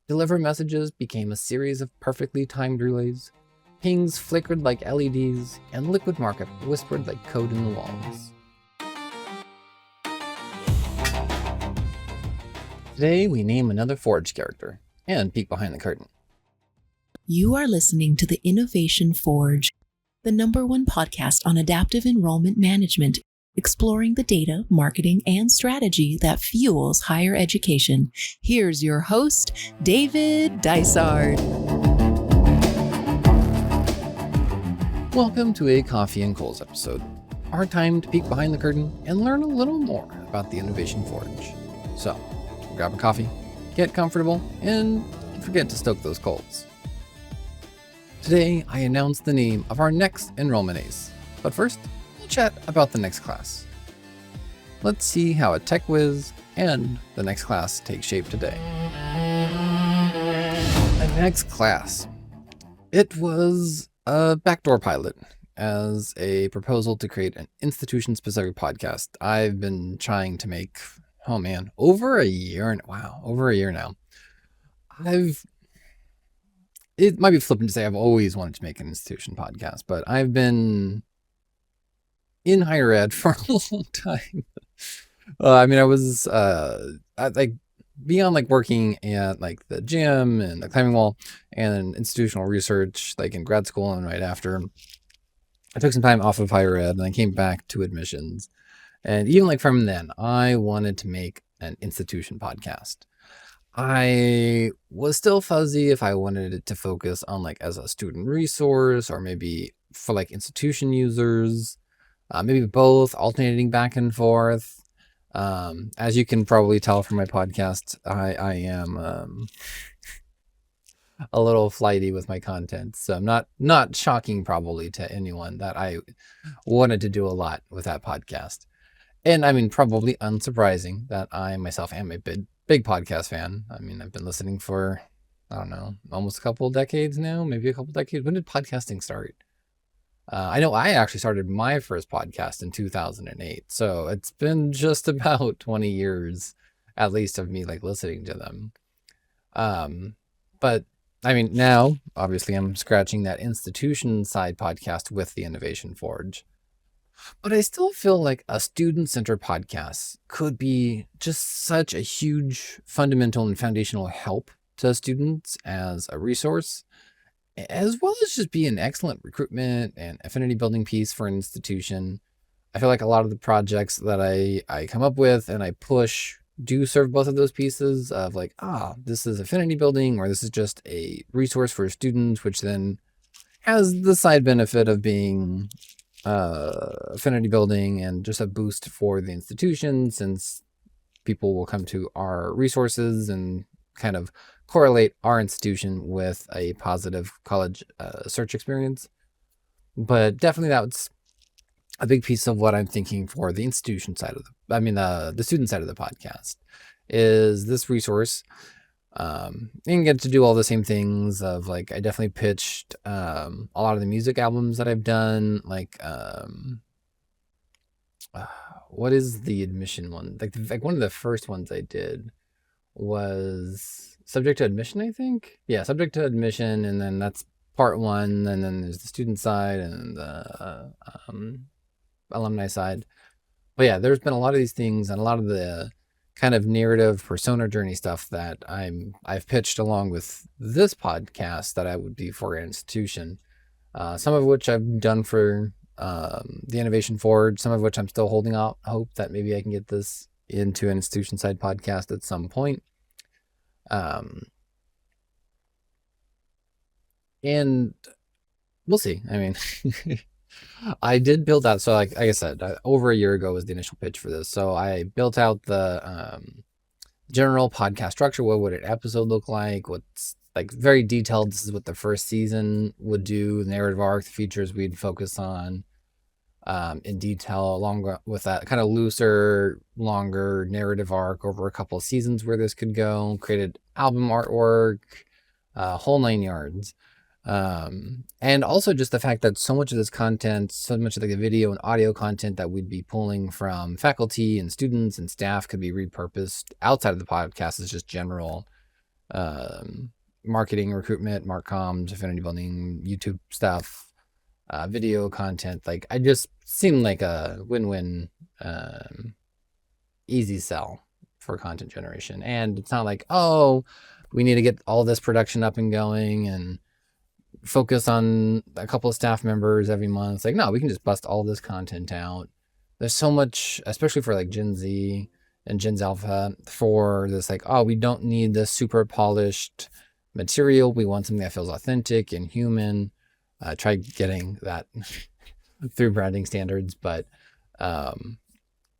Deliver messages became a series of perfectly timed relays. Pings flickered like LEDs, and liquid markup whispered like code in the walls. Today, we name another Forge character and peek behind the curtain. You are listening to the Innovation Forge, the #1 podcast on adaptive enrollment management, exploring the data, marketing, and strategy that fuels higher education. Here's your host, David Dysard. Welcome to a Coffee and Coals episode. Our time to peek behind the curtain and learn a little more about the Innovation Forge. So, grab a coffee, get comfortable, and don't forget to stoke those coals. Today, I announce the name of our next enrollment ace. But first, we'll chat about the next class. Let's see how a tech whiz and the next class take shape today. The next class. It was a backdoor pilot as a proposal to create an institution-specific podcast. I've been trying to make, over a year now. It might be flippant to say I've always wanted to make an institution podcast, but I've been in higher ed for a long time. I was beyond working at the gym and the climbing wall and institutional research, in grad school and right after. I took some time off of higher ed and I came back to admissions. And even from then, I wanted to make an institution podcast. I was still fuzzy if I wanted it to focus on as a student resource or maybe for institution users, maybe both, alternating back and forth. As you can probably tell from my podcast, I am a little flighty with my content, so I'm not shocking probably to anyone that I wanted to do a lot with that podcast. And probably unsurprising that I myself am a big podcast fan. I've been listening for, almost a couple decades now, maybe a couple decades. When did podcasting start? I know I actually started my first podcast in 2008. So it's been just about 20 years, at least, of me listening to them. But now obviously I'm scratching that institution side podcast with the Innovation Forge. But I still feel like a student-centered podcast could be just such a huge fundamental and foundational help to students as a resource, as well as just be an excellent recruitment and affinity building piece for an institution. I feel like a lot of the projects that I come up with and I push do serve both of those pieces of this is affinity building, or this is just a resource for students, which then has the side benefit of being affinity building and just a boost for the institution, since people will come to our resources and kind of correlate our institution with a positive college search experience. But definitely that's a big piece of what I'm thinking for the institution side of the student side of the podcast, is this resource. And get to do all the same things of I definitely pitched a lot of the music albums that I've done, what is the admission one? One of the first ones I did was Subject to Admission, I think. Yeah, Subject to Admission, and then that's part one, and then there's the student side and the alumni side. But yeah, there's been a lot of these things and a lot of the kind of narrative persona journey stuff that I've pitched along with this podcast that I would be for an institution. Some of which I've done for the Innovation Forge, some of which I'm still holding out hope that maybe I can get this into an institution side podcast at some point. And we'll see. I did build out, so like I said, over a year ago was the initial pitch for this. So I built out the general podcast structure. What would an episode look like? What's very detailed. This is what the first season would do, the narrative arc, the features we'd focus on in detail, along with that kind of looser, longer narrative arc over a couple of seasons where this could go. Created album artwork, whole 9 yards. And also just the fact that so much of this content, so much of the video and audio content that we'd be pulling from faculty and students and staff could be repurposed outside of the podcast as just general marketing, recruitment, marcom, affinity building, YouTube stuff, video content. Like, I just seemed like a win-win, easy sell for content generation. And it's not like, oh, we need to get all this production up and going and focus on a couple of staff members every month. It's like, no, we can just bust all this content out. There's so much, especially for like Gen Z and Gen Alpha, for this, like, oh, we don't need this super polished material. We want something that feels authentic and human. Try getting that through branding standards, but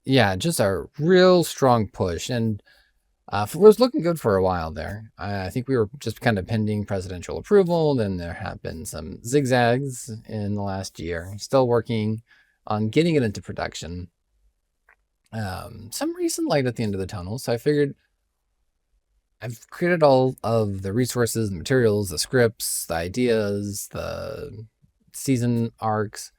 yeah, just a real strong push. And it was looking good for a while there. I think we were just kind of pending presidential approval. Then there have been some zigzags in the last year. Still working on getting it into production. Some recent light at the end of the tunnel. So I figured I've created all of the resources, the materials, the scripts, the ideas, the season arcs.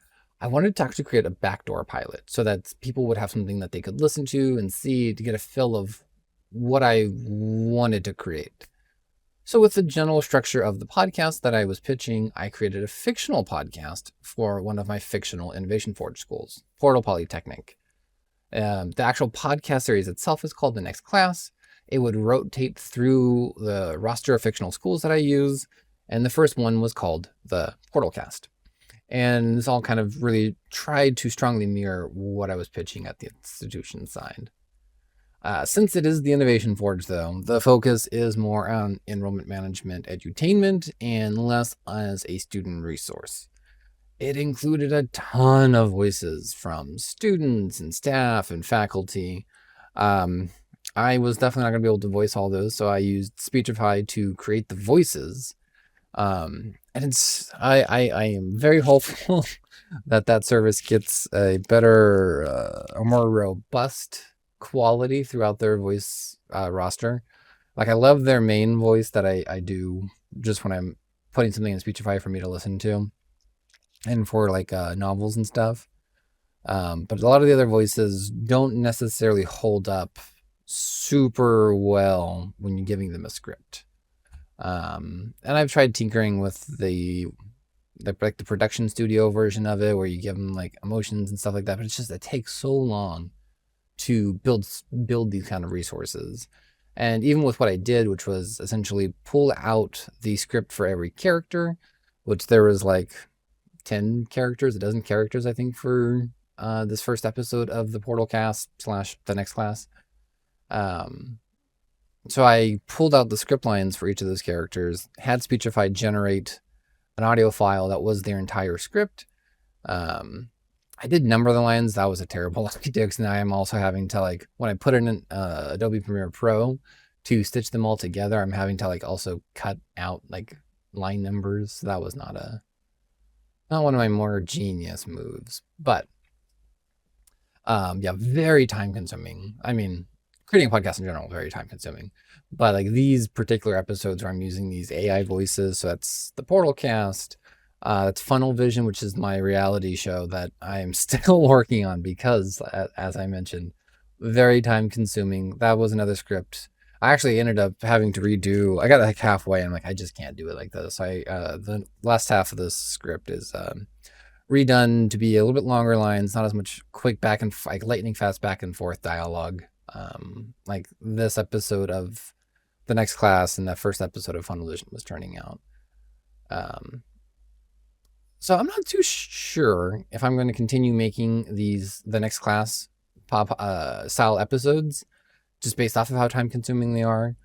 I wanted to actually create a backdoor pilot so that people would have something that they could listen to and see to get a feel of what I wanted to create. So with the general structure of the podcast that I was pitching, I created a fictional podcast for one of my fictional Innovation Forge schools, Portal Polytechnic. The actual podcast series itself is called The Next Class. It would rotate through the roster of fictional schools that I use, and the first one was called the Portalcast. And this all kind of really tried to strongly mirror what I was pitching at the institution side. Since it is the Innovation Forge, though, the focus is more on enrollment management edutainment and less as a student resource. It included a ton of voices from students and staff and faculty. I was definitely not going to be able to voice all those, so I used Speechify to create the voices. And I am very hopeful that service gets a better, a more robust quality throughout their voice roster. Like, I love their main voice that I do just when I'm putting something in Speechify for me to listen to, and for like novels and stuff. But a lot of the other voices don't necessarily hold up super well when you're giving them a script. And I've tried tinkering with the production studio version of it, where you give them like emotions and stuff like that, but it takes so long to build these kind of resources. And even with what I did, which was essentially pull out the script for every character, which there was like 10 characters, a dozen characters, I think, for this first episode of the Portalcast / the Next Class. So I pulled out the script lines for each of those characters, had Speechify generate an audio file that was their entire script. I did number the lines. That was a terrible lucky dicks. Now I'm also having to, like, when I put it in Adobe Premiere Pro to stitch them all together, I'm having to like also cut out like line numbers. So that was not one of my more genius moves, but yeah, very time consuming. I mean, creating a podcast in general, very time consuming, but like these particular episodes where I'm using these AI voices, so that's the Portalcast, that's Funnel Vision, which is my reality show that I'm still working on because, as I mentioned, very time consuming. That was another script. I actually ended up having to redo. I got like halfway, and I'm like, I just can't do it like this. The last half of this script is redone to be a little bit longer lines, not as much quick back and like lightning fast back and forth dialogue. Like this episode of the Next Class and that first episode of Funnel Vision was turning out. So I'm not too sure if I'm going to continue making the Next Class pop style episodes, just based off of how time consuming they are.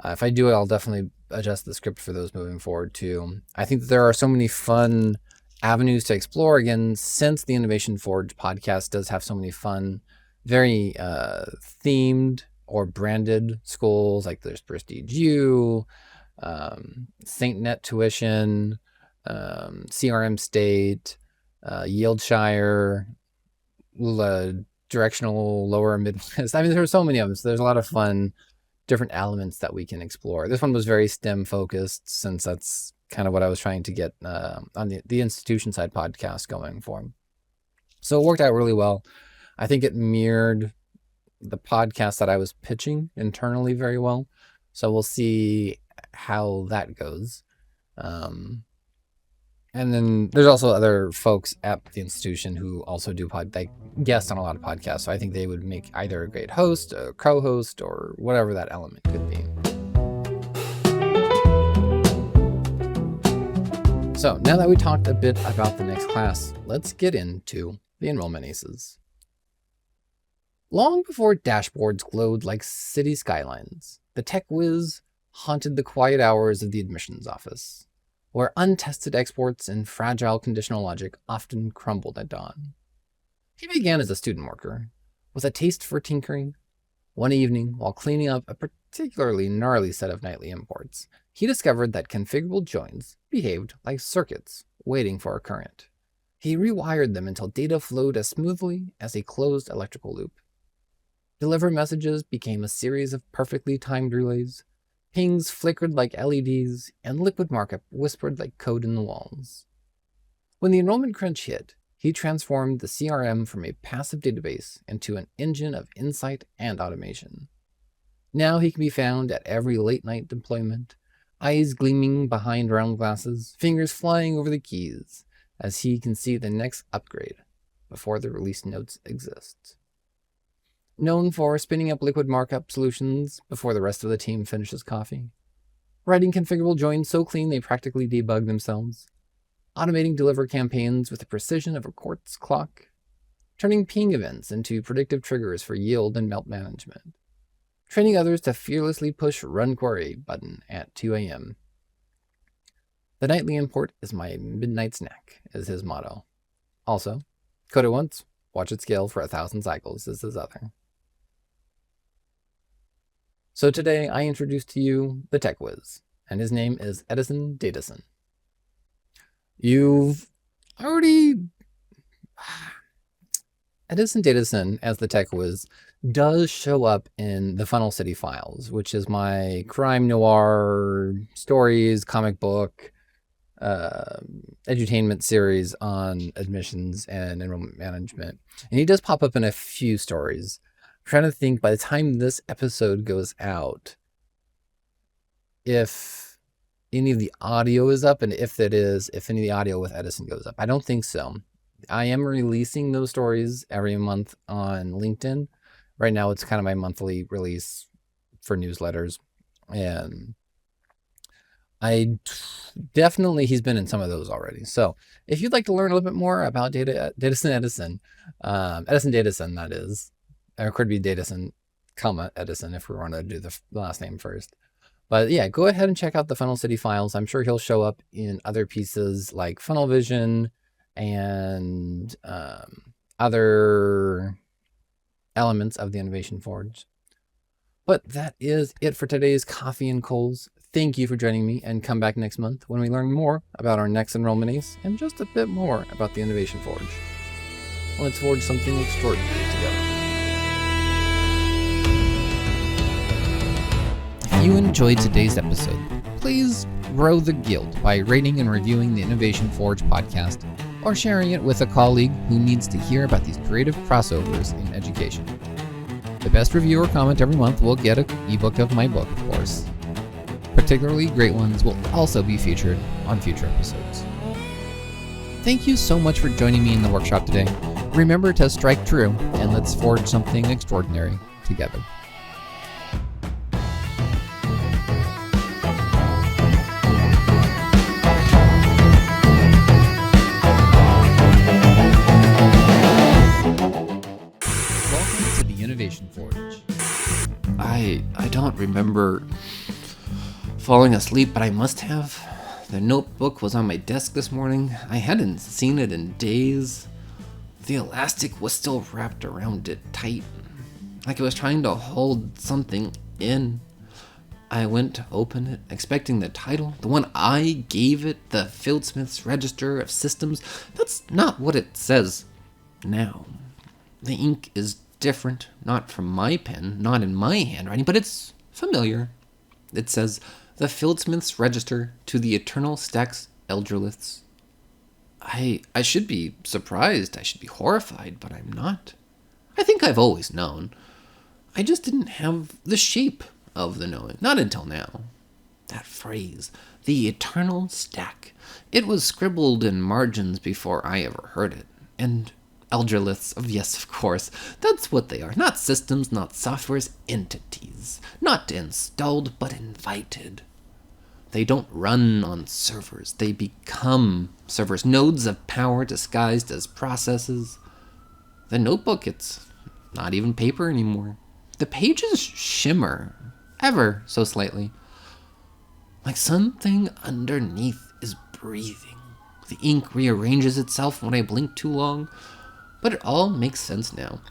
If I do it, I'll definitely adjust the script for those moving forward too. I think that there are so many fun avenues to explore, again, since the Innovation Forge podcast does have so many fun, very themed or branded schools. Like there's Prestige U, St. Net Tuition, CRM State, Yieldshire, Directional Lower Midwest. I mean, there's so many of them. So there's a lot of fun different elements that we can explore. This one was very STEM focused, since that's kind of what I was trying to get on the institution side podcast going for. So it worked out really well. I think it mirrored the podcast that I was pitching internally very well. So we'll see how that goes. And then there's also other folks at the institution who also do guest on a lot of podcasts. So I think they would make either a great host, a co-host, or whatever that element could be. So now that we talked a bit about the next class, let's get into the enrollment aces. Long before dashboards glowed like city skylines, the tech whiz haunted the quiet hours of the admissions office, where untested exports and fragile conditional logic often crumbled at dawn. He began as a student worker, with a taste for tinkering. One evening, while cleaning up a particularly gnarly set of nightly imports, he discovered that configurable joins behaved like circuits waiting for a current. He rewired them until data flowed as smoothly as a closed electrical loop. Deliver messages became a series of perfectly timed relays. Pings flickered like LEDs, and liquid markup whispered like code in the walls. When the enrollment crunch hit, he transformed the CRM from a passive database into an engine of insight and automation. Now he can be found at every late-night deployment, eyes gleaming behind round glasses, fingers flying over the keys, as he can see the next upgrade before the release notes exist. Known for spinning up liquid markup solutions before the rest of the team finishes coffee, writing configurable joins so clean they practically debug themselves, automating deliver campaigns with the precision of a quartz clock, turning ping events into predictive triggers for yield and melt management, training others to fearlessly push run query button at 2 a.m. The nightly import is my midnight snack, is his motto. Also, code it once, watch it scale for 1,000 cycles is his other. So today I introduce to you the Tech Whiz, and his name is Edison Datason. Edison Datason as the Tech Whiz does show up in the Funnel City Files, which is my crime noir stories, comic book, edutainment series on admissions and enrollment management. And he does pop up in a few stories. I'm trying to think by the time this episode goes out, if any of the audio is up, and if any of the audio with Edison goes up. I don't think so. I am releasing those stories every month on LinkedIn. Right now it's kind of my monthly release for newsletters. And he's been in some of those already. So if you'd like to learn a little bit more about Edison Datason, that is, or it could be Datason, Edison, if we want to do the last name first. But yeah, go ahead and check out the Funnel City Files. I'm sure he'll show up in other pieces like Funnel Vision and other elements of the Innovation Forge. But that is it for today's Coffee and Coals. Thank you for joining me, and come back next month when we learn more about our next enrollment ace and just a bit more about the Innovation Forge. Let's forge something extraordinary together. If you enjoyed today's episode, please grow the guild by rating and reviewing the Innovation Forge podcast or sharing it with a colleague who needs to hear about these creative crossovers in education. The best review or comment every month will get an ebook of my book, of course. Particularly great ones will also be featured on future episodes. Thank you so much for joining me in the workshop today. Remember to strike true, and let's forge something extraordinary together. Forge. I don't remember falling asleep, but I must have. The notebook was on my desk this morning. I hadn't seen it in days. The elastic was still wrapped around it tight, like it was trying to hold something in. I went to open it, expecting the title, the one I gave it, the Fieldsmith's Register of Systems. That's not what it says now. The ink is different, not from my pen, not in my handwriting, but it's familiar. It says, the Fieldsmith's Register to the Eternal Stacks Eldraliths. I should be surprised, I should be horrified, but I'm not. I think I've always known. I just didn't have the shape of the knowing, not until now. That phrase, the eternal stack. It was scribbled in margins before I ever heard it. And Eldraliths, yes, of course, that's what they are. Not systems, not softwares, entities. Not installed, but invited. They don't run on servers. They become servers, nodes of power disguised as processes. The notebook, it's not even paper anymore. The pages shimmer, ever so slightly. Like something underneath is breathing. The ink rearranges itself when I blink too long, but it all makes sense now.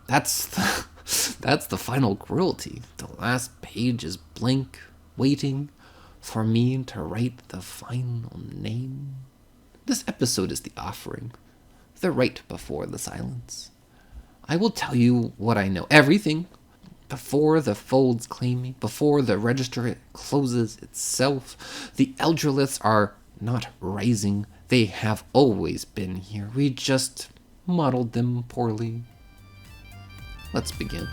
That's the final cruelty. The last page is blank, waiting for me to write the final name. This episode is the offering, the rite before the silence. I will tell you what I know, everything, before the folds claim me, before the register closes itself. The Eldraliths are not rising. They have always been here. We just modeled them poorly. Let's begin.